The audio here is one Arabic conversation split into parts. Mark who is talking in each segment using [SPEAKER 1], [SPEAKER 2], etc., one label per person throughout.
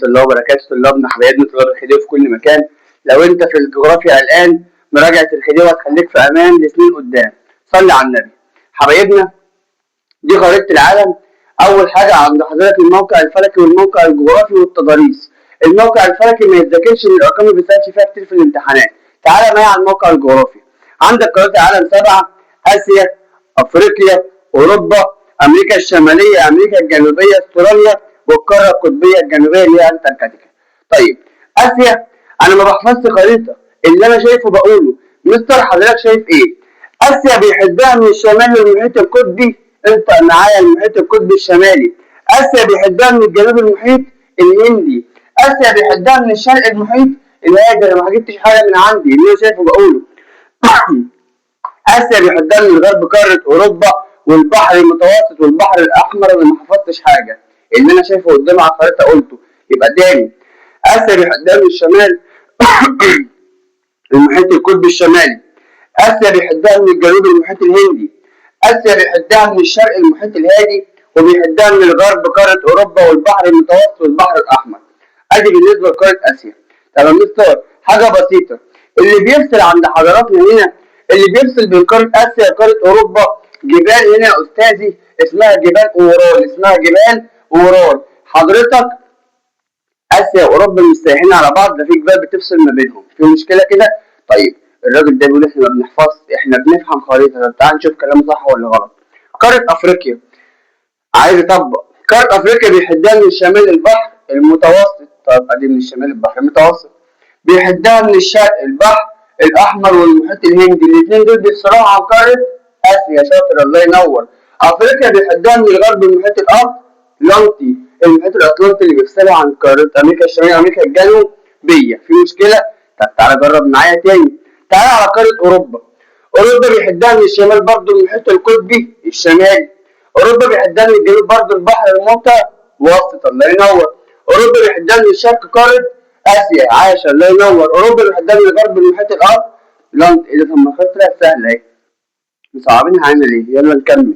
[SPEAKER 1] الله وبركاته. طلابنا حبايبنا طلاب الخديوي في كل مكان. لو انت في الجغرافيا الان مراجعة الخديوي هتخليك في امان لسنين قدام. صلي على النبي. حبايبنا دي خريطة العالم. اول حاجة عند حضرتك الموقع الفلكي والموقع الجغرافي والتضاريس. الموقع الفلكي ما يتذاكرش ان الارقام اللي بيسالش فيها كتير في الامتحانات. تعالى معايا على الموقع الجغرافي. عندك قارات العالم 7: اسيا، افريقيا، اوروبا، امريكا الشماليه، امريكا الجنوبيه، استراليا، والقاره القطبيه الجنوبيه اللي هي انتاركتيكا. طيب اسيا انا ما بحفظش خريطه، اللي انا شايفه بقوله. مستر حضرتك شايف ايه؟ اسيا بيحدها من الشمال للمحيط القطبي. انت معايا المحيط القطبي الشمالي. اسيا بيحدها من الجنوب المحيط الهندي. اسيا بيحدها من الشرق المحيط الهادي. انا ما جبتش حاجه من عندي، اللي انا شايفه بقوله. اسيا بيحدها من الغرب قاره اوروبا والبحر المتوسط والبحر الاحمر. انا ما حفظتش حاجه، اللي انا شايفه قدامي على الخريطه قلته. يبقى تاني، اسيا بيحدها من الشمال المحيط القطبي الشمالي. اسيا بيحدها من الجنوب المحيط الهندي. اسيا بيحدها من الشرق المحيط الهادي، وبيحدها من الغرب قاره اوروبا والبحر المتوسط والبحر الاحمر. ادي بالنسبه لقاره اسيا. تمام مستر؟ حاجه بسيطه. اللي بيفصل عند حضراتنا هنا، اللي بيفصل بين قاره اسيا وقاره اوروبا، جبال هنا يا استاذي اسمها جبال اورال. اسمها جبال اورال. حضرتك اسيا واوروبا مستريحين على بعض، ده في جبال بتفصل ما بينهم. في مشكله كده؟ طيب الراجل ده بيقول احنا ما بنحفظش، احنا بنفهم خريطه. طب تعال نشوف كلامه صح ولا غلط. قاره افريقيا عايز يطبق. قاره افريقيا بيحدها من الشمال البحر المتوسط. طب ادي من الشمال البحر المتوسط. بيحدها من الشرق البحر الاحمر والمحيط الهندي. الاثنين دول بيفصلوها عن قاره اسيا. شاطر الله ينور. افريقيا بيحدها من الغرب المحيط الاطلنطي. المحيط الاطلنطي اللي بيفصلها عن قاره امريكا الشماليه وامريكا الجنوبيه. في مشكله؟ طب تعالى جرب معايا تاني. تعالى على قاره اوروبا. اوروبا بيحدها من الشمال برضه المحيط القطبي الشمالي. اوروبا بيحدها من الجنوب برضه البحر المتوسط. الله ينور. اوروبا بيحدها من الشرق قاره اسيا. عاش الله ينور. اوروبا بيحدها من الغرب المحيط الاطلنطي. ايه ده؟ طب ما الخطه سهله اهي، مصعبين هعمل ايه؟ يلا نكمل.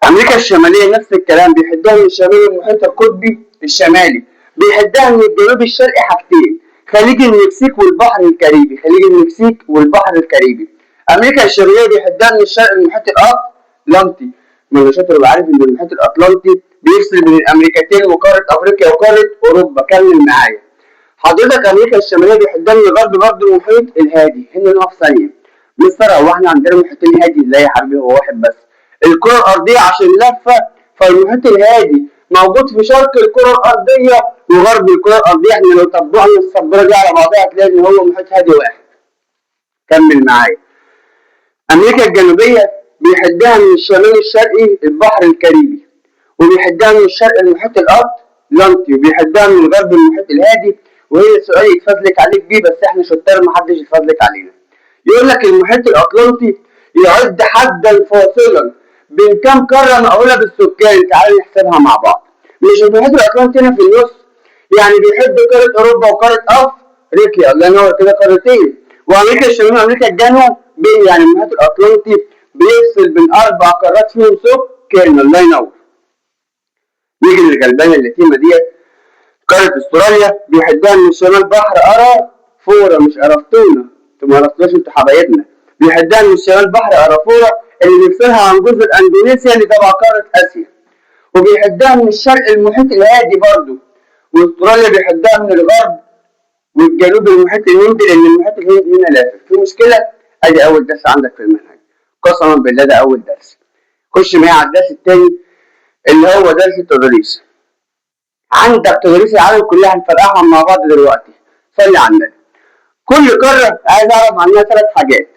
[SPEAKER 1] امريكا الشماليه نفس الكلام، بيحدها من الشمال المحيط القطبي الشمالي. بيحدها من الجنوب الشرقي حاجتين: خليج المكسيك والبحر الكاريبي. خليج المكسيك والبحر الكاريبي. امريكا الشماليه بيحدها من الشرق المحيط الاطلنطي. ما انا شاطر وعارف ان المحيط الاطلنطي بيفصل بين الامريكتين وقاره افريقيا وقاره اوروبا. كمل معايا. حضرتك امريكا الشماليه بيحدها من الغرب برضه المحيط الهادي. هنا نقف ثانيه. مستر هو احنا عندنا محيطين هادي ازاي يا حبيبي؟ هو واحد بس. الكره الارضيه عشان لفه، فالمحيط الهادي موجود في شرق الكره الارضيه وغرب الكره الارضيه. احنا لو طبقنا السبوره دي على بعضها هتلاقي ان هو محيط هادي واحد. كمل معايا. امريكا الجنوبيه بيحدها من الشمال الشرقي البحر الكاريبي، وبيحدها من الشرق المحيط الاطلنطي، وبيحدها من الغرب المحيط الهادي. وهي سؤال يتفزلك عليك بيه، بس احنا شطار محدش يتفزلك علينا. يقول لك المحيط الاطلنطي يعد حدا فاصلا بين كام قاره مأهوله بالسكان. تعالوا نحسبها مع بعض. مش المحيط الاطلنطي هنا في النص؟ يعني بيحد قاره اوروبا وقاره افريقيا. الله ينور كده، قارتين. وامريكا الشماليه وامريكا الجنوبيه. يعني المحيط الاطلنطي بيفصل بين 4 قارات فيهم سكان. الله ينور. نيجي للغلبانه اليتيمه ديت. قاره استراليا بيحدها من الشمال بحر ارافورا. مش ارافطونا، انتوا ما عرفتوش، انتوا حبايبنا. بيحدها من الشمال بحر ارافورا اللي بيفصلها عن جزر اندونيسيا اللي تبع قاره اسيا. وبيحدها من الشرق المحيط الهادي برضه. واستراليا بيحدها من الغرب والجنوب المحيط الهندي، لان المحيط الهندي هنا لافف. في مشكله؟ ادي اول درس عندك في المنهج. قسما بالله ده اول درس. خش معايا على الدرس الثاني اللي هو درس التضاريس. عندك تضاريس العالم كلها هنفرقها مع بعض دلوقتي. صلي على النبي. كل قاره عايز اعرف عنها 3 حاجات: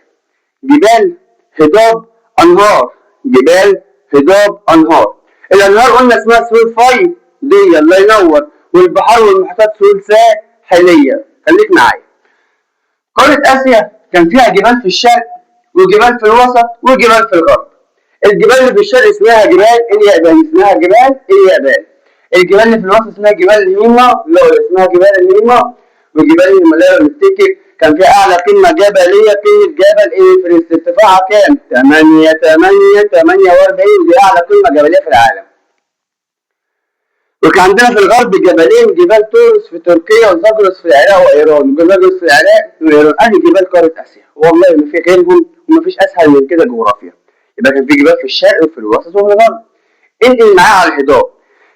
[SPEAKER 1] جبال، هضاب، انهار. جبال، هضاب، انهار. الانهار قلنا اسمها سهول فيضيه. الله ينور. والبحار والمحيطات سهول ساحليه. خليك معايا. قاره اسيا كان فيها جبال في الشرق وجبال في الوسط وجبال في الغرب. الجبال اللي في الشرق اسمها جبال اليابان. اسمها جبال اليابان. الجبال اللي في الوسط اسمها جبال الهيما. لا، اسمها جبال الهيما. وجبال الهيمالايا نفتكر كان فيها اعلى قمه جبليه قمه جبل ايفرست. ارتفاعها كام؟ 48 دي اعلى قمه جبليه في العالم. وكان عندنا في الغرب جبلين، جبال طورس في تركيا وزاجرس في العراق وايران، وزاجرس في العراق وايران. ادي جبال قاره اسيا، والله ما في غيرهم وما فيش اسهل من كده جغرافيا. يبقى كان في جبال في الشرق وفي الوسط وفي الغرب. انقل معايا على الهضاب.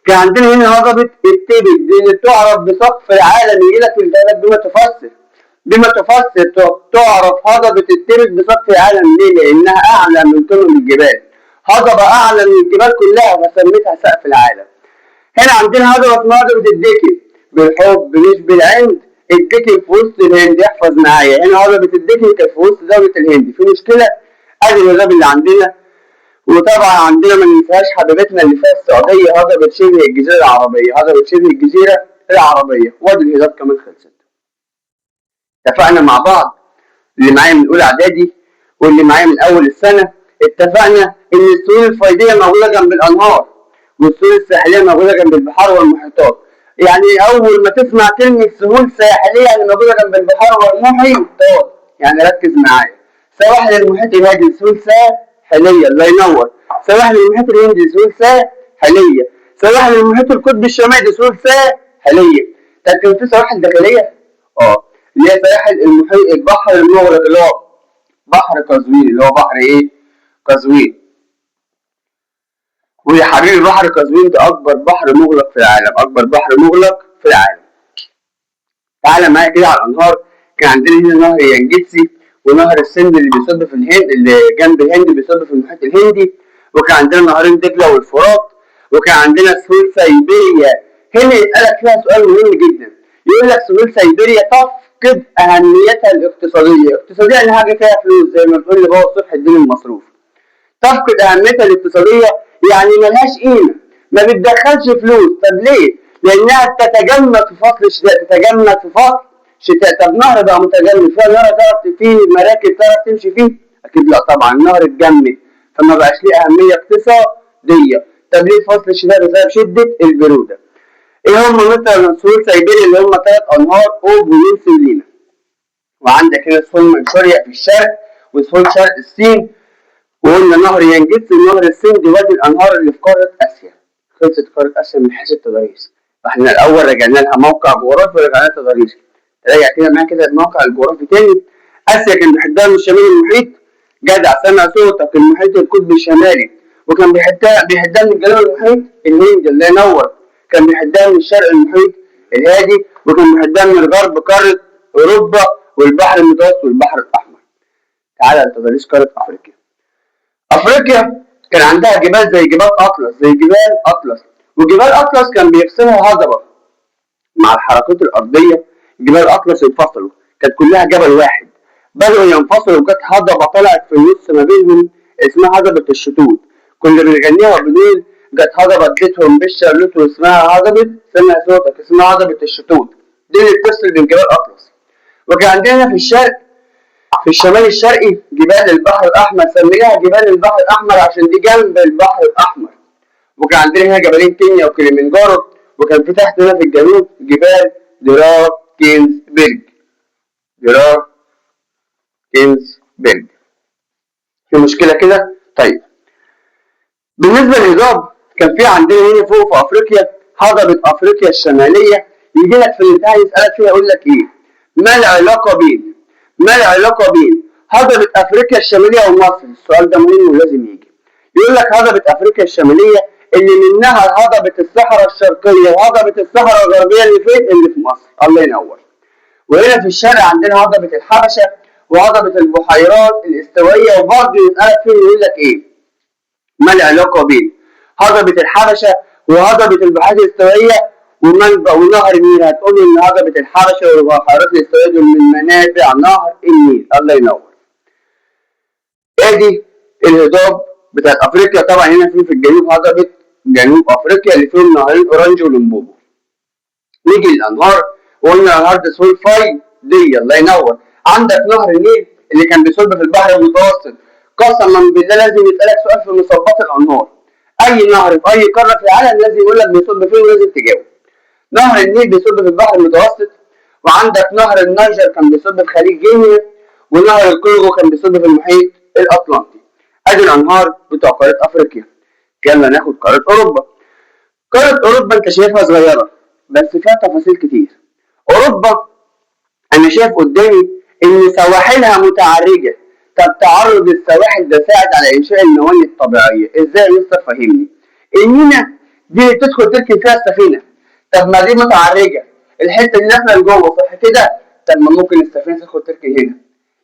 [SPEAKER 1] كان عندنا هنا هضبه التبت دي اللي تعرف بسقف العالم، يجي لك في الكتاب بما تفسر تعرف هضبه التبت بسقف العالم. ليه؟ لانها اعلى من قمم الجبال، هضبه اعلى من الجبال كلها فسميتها سقف العالم. هنا عندنا هضبه اسمها هضبه الدكن، بالحب مش بالعند. الدكن في وسط الهند، احفظ معايا. هنا هضبه الدكن كانت في وسط دوله الهند، في مشكله؟ ادي الهضاب اللي عندنا. وطبعا عندنا ما ننساش حبيبتنا اللي فيها السعوديه، هضبه شبه الجزيره العربيه، هضبه شبه الجزيره العربيه. وادي الهضاب كمان خلصت. اتفقنا مع بعض اللي معايا من اولى اعدادي واللي معايا من اول السنه، اتفقنا ان السهول الفيضيه موجوده جنب الانهار، والسهول الساحليه موجوده جنب البحار والمحيطات. يعني اول ما تسمع كلمه سهول ساحليه يعني موجوده جنب البحار والمحيطات، يعني ركز معايا. سواحل المحيط الهادي سهول ساحليه، الله ينور. سواحل المحيط الهندي سهول ساحليه. سواحل المحيط القطبي الشمالي سهول ساحليه. لكن في سواحل داخليه، اللي هي سواحل المحيط البحر المغلق، اللي هو بحر قزوين، اللي هو بحر ايه؟ قزوين. ويا حبيبي بحر قزوين ده اكبر بحر مغلق في العالم، اكبر بحر مغلق في العالم. تعالى معايا كده على الانهار. كان عندنا هنا نهر ينجتسي، ونهر السند اللي بيصب في الهند، اللي جنب الهند بيصب في المحيط الهندي. وكان عندنا نهرين دجله والفرات. وكان عندنا سهول سيبيريا. هنا يسألك فيها سؤال مهم جدا، يقول لك سهول سيبيريا تفقد اهميتها الاقتصاديه. اقتصاديه يعني حاجه فيها فلوس، زي ما تقول لي بابا الصبح اديني المصروف. تفقد اهميتها الاقتصاديه يعني ملهاش قيمه، ما بتدخلش فلوس. طب ليه؟ لانها تتجمد في فصل الشتاء، تتجمد في فصل شتاء. طب نهر بقى متجمد، فيها نهر تعرف فيه مراكب تعرف تمشي فيه؟ اكيد لا طبعا، النهر اتجمد فما بقاش ليه اهميه اقتصاديه. طب ليه فصل الشتاء؟ بسبب شده البروده. ايه هم مثلا سهول سيبيريا؟ اللي هم 3 انهار، اوب وينس ولينا. وعندك هنا سهول منشوريا في الشرق، وسهول شرق الصين. وقلنا نهر ينجتسي ونهر السند، وادي الانهار اللي في قاره اسيا. خلصت قاره اسيا من حيث التضاريس. فاحنا الاول رجعنا لها موقع جغرافي ورجعنا لها تضاريس. راجع كده معايا كده الموقع الجغرافي تاني. اسيا كان بيحدها من الشمال المحيط، جدع سمع صوتك، المحيط القطبي الشمالي. وكان بيحدها من الجنوب المحيط الهندي، الله ينور. كان بيحدها من الشرق المحيط الهادي. وكان بيحدها من الغرب قاره اوروبا والبحر المتوسط والبحر الاحمر. تعالى لتضاريس قاره افريقيا. افريقيا كان عندها جبال زي جبال اطلس، وجبال اطلس كان بيفصلها هضبه مع الحركات الارضيه. جبال اطلس انفصلوا، كانت كلها جبل واحد، بدأوا ينفصلوا وجت هضبه طلعت في النص ما بينهم اسمها هضبه الشتوت. كنا بنغنيها وبنقول جت هضبه اديتهم بالشلوت واسمها هضبه، سمع صوتك، اسمها هضبه الشتوت. دي اللي بتفصل بين جبال اطلس. وكان عندنا في الشرق، في الشمال الشرقي، جبال البحر الاحمر. سميناها جبال البحر الاحمر عشان دي جنب البحر الاحمر. وكان عندنا هنا جبلين كينيا وكليمنجارو. وكان في تحت هنا في الجنوب جبال دراكنسبرج. دراكنسبرج. في مشكله كده؟ طيب بالنسبه للهضاب، كان في عندنا هنا فوق في افريقيا هضبه افريقيا الشماليه. يجي لك في الامتحان يسالك فيها يقول لك ايه؟ ما العلاقه بين هضبه افريقيا الشماليه ومصر؟ السؤال ده مهم ولازم يجي. يقول لك هضبه افريقيا الشماليه اللي منها هضبه الصحراء الشرقيه وهضبه الصحراء الغربيه اللي فين؟ اللي في مصر، الله ينور. وهنا في الشرق عندنا هضبه الحبشه وهضبه البحيرات الاستوائيه. وبرضه يسالك فيه يقول لك ايه؟ ما العلاقه بين هضبه الحبشه وهضبه البحيرات الاستوائيه ومنبع ونهر النيل؟ هتقول لي ان هضبه الحبشه والبحيرات الاستوائيه دول من منابع نهر النيل، الله ينور. ادي الهضاب بتاعت افريقيا. طبعا هنا في الجنوب هضبه جنوب افريقيا اللي فيهم نهرين اورانج ولمبوبو. نيجي للانهار، وقلنا انهار دي سول فاي دي، الله ينور. عندك نهر النيل اللي كان بيصب في البحر المتوسط. قسما بالله لازم يسالك سؤال في مصبات الانهار. اي نهر في اي قاره في العالم لازم يقول لك بيصب فين ولازم تجاوب. نهر النيل بيصب في البحر المتوسط. وعندك نهر النيجر كان بيصب في خليج غينيا. ونهر الكونغو كان بيصب في المحيط الاطلنطي. ادي الانهار بتوع قاره افريقيا. يلا ناخد قاره اوروبا. قارة أوروبا أنت شايفها صغيرة بس فيها تفاصيل كتير. أوروبا أنا شايف قدامي إن سواحلها متعرجة. طب تعرض السواحل ده ساعد على إنشاء الموانئ الطبيعية، إزاي يا مستر فهمني؟ المينا دي تدخل تركب فيها السفينة، طب ما دي متعرجة، الحتة اللي احنا لجوه صح كده؟ طب ما ممكن السفينة تدخل تركب هنا،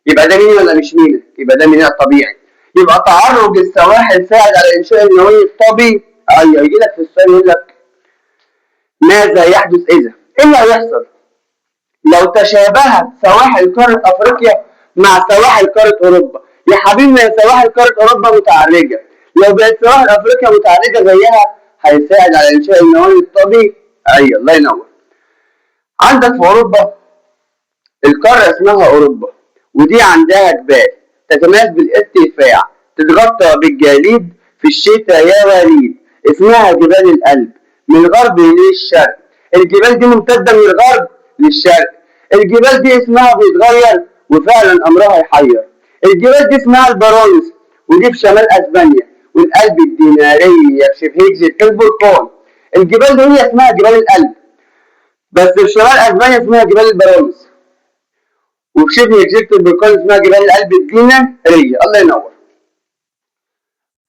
[SPEAKER 1] يبقى ده مينا ولا مش مينا؟ يبقى ده مينا طبيعي. يبقى تعرض السواحل ساعد على إنشاء الموانئ الطبيعية. أيوه يجي لك في السؤال يقول لك ماذا يحدث إذا؟ إيه اللي هيحصل؟ لو تشابهت سواحل قارة أفريقيا مع سواحل قارة أوروبا، يا حبيبي يا سواحل قارة أوروبا متعرجة، لو بقت سواحل أفريقيا متعرجة زيها هيساعد على إنشاء الموانئ الطبيعي. أيوه الله ينور. عندك في أوروبا القارة اسمها أوروبا، ودي عندها جبال تتميز بالارتفاع، تتغطى بالجليد في الشتاء يا وليد، اسمها جبال الألب من الغرب للشرق. الجبال دي ممتدة من الغرب للشرق. الجبال دي اسمها بيتغير وفعلا أمرها يحير. الجبال دي اسمها البرونس، ودي في شمال أسبانيا، والقلب الدينارية في شبه جزيرة البركان. الجبال دي هي اسمها جبال الألب، بس في شمال أسبانيا اسمها جبال البرونس، وفي شبه جزيرة البركان اسمها جبال القلب الدينارية. الله ينور.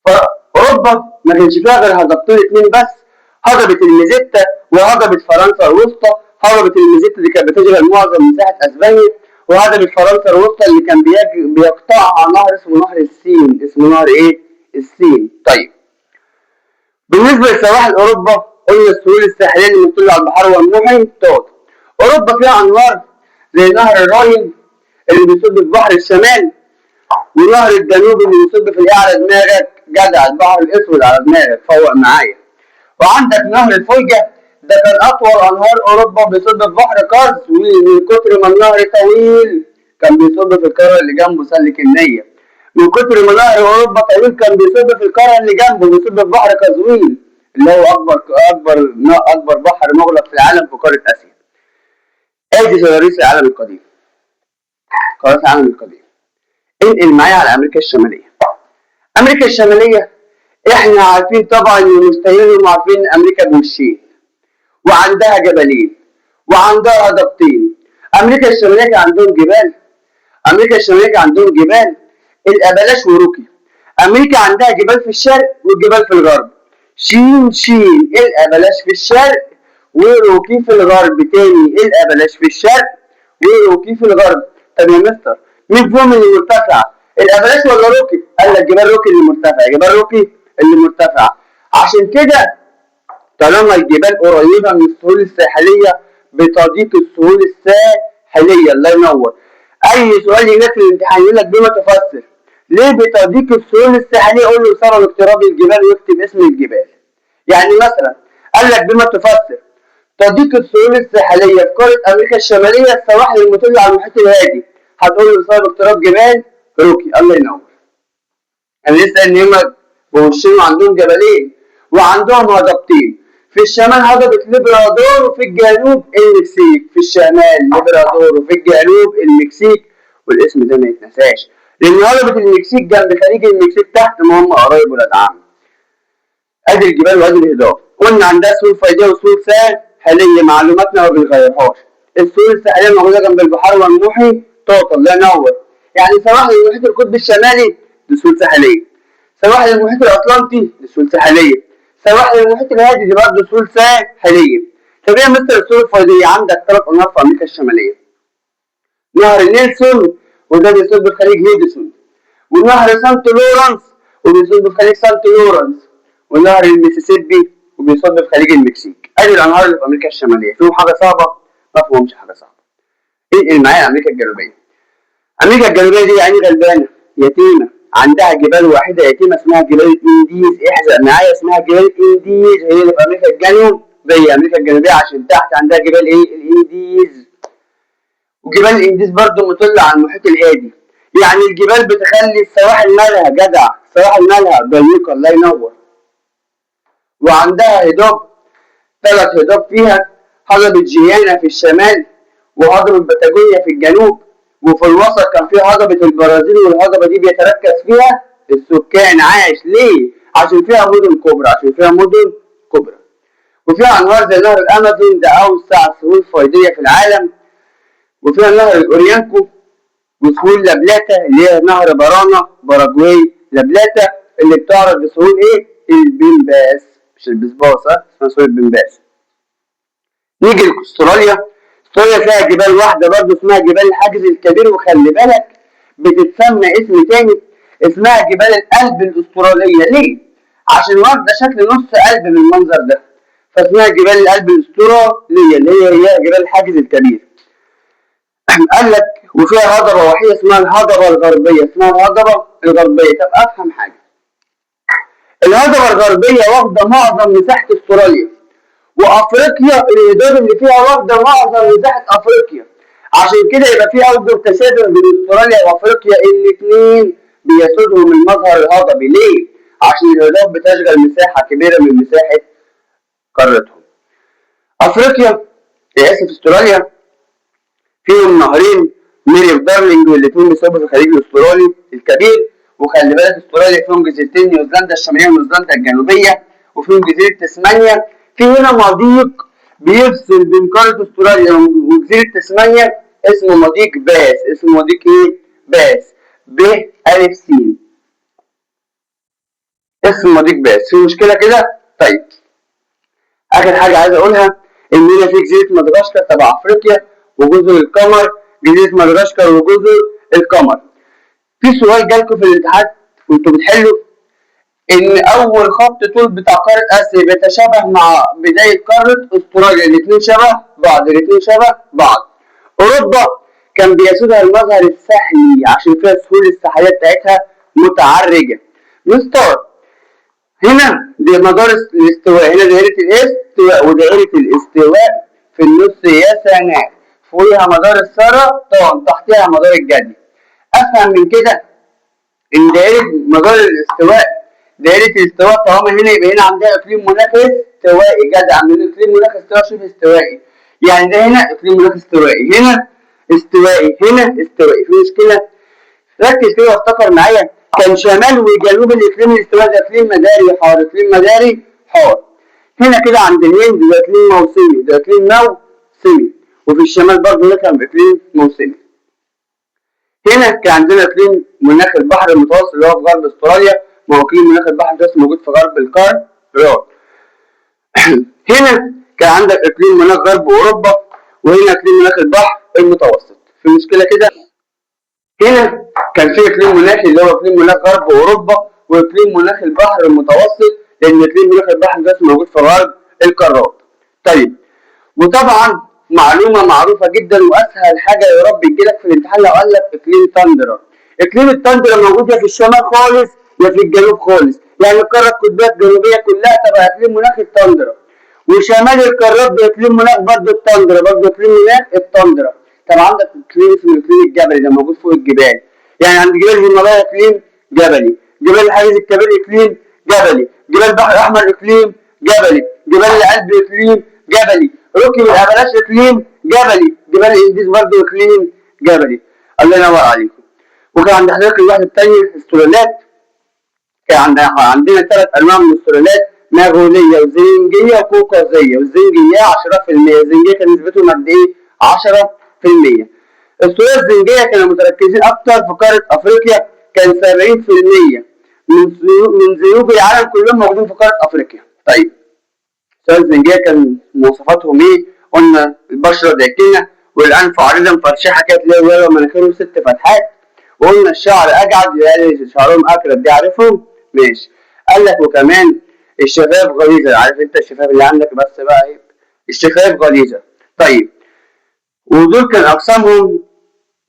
[SPEAKER 1] فأوروبا ما كانش فيها غير هضبتين اتنين بس، هضبة الميزيتا وهضبة فرنسا الوسطى. هضبة الميزيتا دي كانت بتشغل معظم مساحة أسبانيا، وهضبة فرنسا الوسطى اللي كان بيقطعها نهر اسمه نهر السين. اسمه نهر إيه؟ السين. طيب بالنسبة لسواحل أوروبا قلنا السهول الساحلية اللي بتطل على البحر والمحيطات. أوروبا فيها أنهار زي نهر الراين اللي بيصب في بحر الشمال، ونهر الدانوب اللي بيصب في الايه على دماغك جدع، البحر الاسود على دماغك فوق معايا. وعندك نهر الفولجا ده كان اطول انهار اوروبا، بيصب في بحر قرص، ومن كتر ما النهر طويل كان بيصب في القاره اللي جنبه سلك النيه. من كتر ما نهر اوروبا طويل كان بيصب في القاره اللي جنبه، بيصب في بحر قزوين اللي هو اكبر بحر مغلق في العالم في قاره اسيا. ادي تضاريس العالم القديم، قارات العالم القديم. انقل معايا على امريكا الشماليه. امريكا الشماليه احنا عارفين طبعا ومستهينين وعارفين امريكا بوشين، وعندها جبلين، وعندها هضبتين. امريكا الشماليه كان عندهم جبال. امريكا الشماليه كان عندهم جبال الابلاش وروكي. امريكا عندها جبال في الشرق والجبال في الغرب. شين شين الابلاش في الشرق وروكي في الغرب. تاني الابلاش في الشرق وروكي في الغرب. طب يا مستر مين فيهم اللي مرتفع؟ الابلاش ولا روكي؟ قال لك جبال روكي اللي مرتفع. جبال روكي اللي مرتفع. عشان كده طالما الجبال قريبه من السهول الساحليه بتضيق السهول الساحليه. الله ينور. اي سؤال هناك في الامتحان يقول لك بما تفسر ليه بتضيق السهول الساحليه، قول له بسبب اقتراب الجبال واكتب اسم الجبال. يعني مثلا قال لك بما تفسر تضيق السهول الساحليه في قاره امريكا الشماليه السواحل المطله على المحيط الهادي، هتقول له بسبب اقتراب جبال روكي. الله ينور. انا لسه ان هم بوشين وعندهم جبلين وعندهم هضبتين، في الشمال هضبة ليبرادور وفي الجنوب المكسيك. في الشمال ليبرادور وفي الجنوب المكسيك، والاسم ده ما يتنساش لان هضبة المكسيك جنب خليج المكسيك تحت، ما هم قرايب ولاد عم. ادي الجبال وادي الهضاب. قلنا عندها سهول فيضيه وسهول ساحليه، معلوماتنا ما بنغيرهاش. السهول الساحليه موجوده جنب البحار والمحيطات. الله ينور. يعني سواحل المحيط القطبي الشمالي دي سهول ساحليه، سواحل المحيط الاطلنطي دي سهول ساحليه، سواحل المحيط الهادي دي برضه سهول ساحليه. طب ايه مثل السهول الفيضيه؟ عندك 3 انهار في امريكا الشماليه. نهر نيلسون وده بيصب في خليج هيدسون، ونهر سانت لورنس وبيصب في خليج سانت لورنس، ونهر الميسيسيبي وبيصب في خليج المكسيك. ادي الانهار اللي في امريكا الشماليه. فيهم حاجه صعبه؟ ما فيهمش حاجه صعبه. انقل معايا امريكا الجنوبيه. امريكا الجنوبيه دي يعني غلبانه يتيمه، عندها جبال واحده يتيمه اسمها جبال الانديز. احزق معايا اسمها جبال الانديز، هي اللي في امريكا الجنوبيه. امريكا الجنوبيه عشان تحت عندها جبال ايه؟ الانديز. وجبال الانديز برضه مطله على المحيط الهادي. يعني الجبال بتخلي السواحل مالها جدع، السواحل مالها ضيقه. الله ينور. وعندها هضاب، 3 هضاب فيها، هضبة جيانا في الشمال، وهضبة باتاجونيا في الجنوب، وفي الوسط كان فيها هضبة البرازيل، والهضبة دي بيتركز فيها السكان. عاش ليه؟ عشان فيها مدن كبرى، عشان فيها مدن كبرى. وفيها انهار زي نهر الامازون ده اوسع سهول فيضيه في العالم. وفيها نهر الاوريانكو وسهول لابلاتا اللي هي نهر بارانا باراجواي لابلاتا اللي بتعرض بسهول ايه؟ البنباس، مش البسباس، اسمها سهول البنباس. نيجي لاستراليا. استراليا فيها جبال واحده برضه اسمها جبال الحاجز الكبير، وخلي بالك بتتسمى اسم تاني اسمها جبال القلب الاستراليه. ليه؟ عشان واخده شكل نص قلب من المنظر ده، فاسمها جبال القلب الاستراليه اللي هي جبال الحاجز الكبير. قال لك وفيها هضبه وحيده اسمها الهضبه الغربيه، اسمها الهضبه الغربيه. طب افهم حاجه، الهضبه الغربيه واخده معظم مساحه استراليا، وافريقيا الهضاب اللي فيها واخده معظم مساحه افريقيا، عشان كده يبقى في اوجه تشابه بين استراليا وافريقيا، الاثنين بيسودهم المظهر الهضبي. ليه؟ عشان الهضاب بتشغل مساحه كبيره من مساحه قارتهم. افريقيا استراليا فيهم نهرين ميري ودارلينج، والاثنين بيصبوا في الخليج الاسترالي الكبير. وخلي بالك استراليا فيهم جزيرتين، نيوزيلندا الشماليه ونيوزيلندا الجنوبيه، وفيهم جزيره تسمانيا. في هنا مضيق بيفصل بين قاره استراليا وجزيره تسمانيا اسمه مضيق باس. اسمه مضيق ايه؟ باس، ب الف س، اسمه مضيق باس. في مشكله كده؟ طيب اخر حاجه عايز اقولها ان هنا في جزيره مدغشقر تبع افريقيا، وجزر القمر، جزيره مدغشقر وجزر القمر. في سؤال جالكم في الامتحان وانتوا بتحلوا ان اول خط طول بتاع قاره اسيا بيتشابه مع بدايه قاره استراليا، الاثنين شبه بعض، الاثنين شبه بعض. اوروبا كان بيسودها المظهر الساحلي عشان فيها سهول الساحليه بتاعتها متعرجه. مستر هنا دي مدار الاستواء، هنا دائرة الاستواء ودائرة الاستواء في النص يا سناء، فوقيها مدار السرطان، تحتها مدار الجدي. افهم من كده ان دائرة مدار الاستواء دائرة الاستواء طالما هنا يبقى هنا عندها اقليم مناخ استوائي. جدع، من اقليم مناخ استوائي شبه استوائي، يعني ده هنا اقليم مناخ استوائي، هنا استوائي، هنا استوائي. في مشكلة؟ ركز كده وافتكر معايا، كان شمال وجنوب الاقليم الاستوائي ده اقليم مداري حار، اقليم مداري حار. هنا كده عند الهند ده اقليم موسمي، ده اقليم موسمي. وفي الشمال برضه ده كان اقليم موسمي. هنا كان عندنا اقليم مناخ البحر المتوسط اللي هو في غرب استراليا، ما هو اقليم مناخ البحر المتوسط موجود في غرب القارات. هنا كان عندك اقليم مناخ غرب اوروبا، وهنا اقليم مناخ البحر المتوسط. في مشكله كده؟ هنا كان في اقليم مناخي اللي هو اقليم مناخ غرب اوروبا واقليم مناخ البحر المتوسط، لان اقليم مناخ البحر المتوسط موجود في غرب القارات. طيب، وطبعا معلومه معروفه جدا واسهل حاجه يا رب تجيلك في الامتحان لو قال لك اقليم تندرا. اقليم التندرا موجود يا في الشمال خالص يا في الجنوب خالص، يعني القاره القطبيه الجنوبيه كلها تبع اقليم مناخ التندرا، وشمال القارات باقليم مناخ برضه التندرا، برضه اقليم مناخ التندرا. طب عندك اقليم اسمه الاقليم الجبلي ده موجود فوق الجبال، يعني عند جبال الهيمالايا اقليم جبلي، جبال الحاجز الكبير اقليم جبلي، جبال البحر الاحمر اقليم جبلي، جبال الألب اقليم جبلي، ركب الابلاش اقليم جبلي، جبال الانديز برضه اقليم جبلي. الله ينور عليكم. وكان عند حضرتك الواحد الثاني السلالات، كان عندنا 3 انواع من السلالات، ماغوليه وزنجيه وكوكازيه. والزنجيه 10%، الزنجيه كان نسبتهم قد ايه؟ 10%. السلالات الزنجيه كانوا متركزين اكتر في قاره افريقيا، كان 70% من ذنوب العالم كلهم موجودين في قاره افريقيا. طيب السلالات الزنجيه كان مواصفاتهم ايه؟ قلنا البشره داكنه، والانف عريضا فرشحه كده تلاقي مناخيرهم 6 فتحات، وقلنا الشعر اجعد يعني شعرهم اكرد، دي عارفهم؟ ماشي. قال لك وكمان الشفايف غليظه، عارف انت الشفايف اللي عندك بس بقى ايه؟ الشفايف غليظه. طيب ودول كان اقسامهم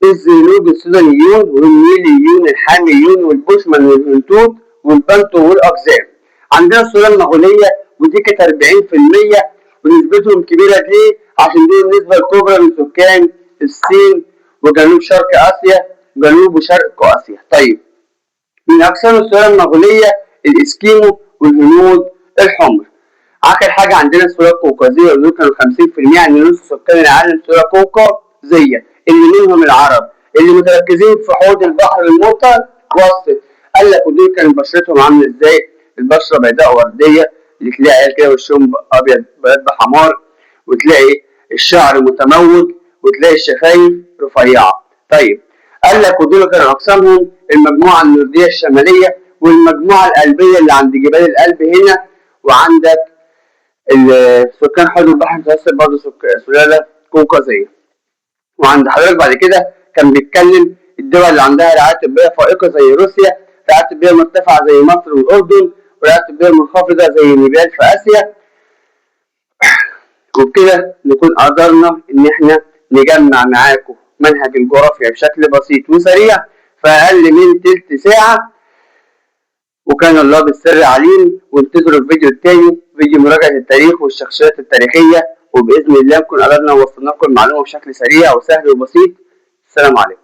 [SPEAKER 1] الزنوج السودانيون والنيليون الحاميون والبوشمان والهنتوت والبنتو والاقزام. عندنا السلالة المغولية ودي كانت 40%، ونسبتهم كبيرة ليه؟ عشان دي النسبة الكبرى من سكان الصين وجنوب شرق آسيا وجنوب وشرق آسيا. طيب من أقسام السلالة المغولية الإسكيمو والهنود الحمر. آخر حاجة عندنا السلالة القوقازية ودول كانوا 50%، يعني نص سكان العالم سلالة قوقازية اللي منهم العرب اللي متركزين في حوض البحر المتوسط. قال لك ودول كانت بشرتهم عاملة ازاي؟ البشرة بيضاء وردية اللي تلاقي عيال كده وشهم ابيض بيض بحمار، وتلاقي الشعر متموج، وتلاقي الشفايف رفيعه. طيب قال لك ودول كانوا اقسامهم المجموعه النورديه الشماليه والمجموعه القلبيه اللي عند جبال القلب هنا، وعندك سكان حوض البحر المتوسط برضه سلاله قوقازيه. وعند حضرتك بعد كده كان بيتكلم الدول اللي عندها رعايه طبيه فائقه زي روسيا، رعايه طبيه مرتفعه زي مصر والاردن، ورعايه طبيه منخفضه زي نيبال في اسيا. وبكده نكون قدرنا ان احنا نجمع معاكم منهج الجغرافيا بشكل بسيط وسريع في اقل من تلت ساعه. وكان الله بالسر عليم، وانتظروا الفيديو التاني، فيديو مراجعه التاريخ والشخصيات التاريخيه، وباذن الله نكون قدرنا وصلنا لكم المعلومه بشكل سريع وسهل وبسيط. السلام عليكم.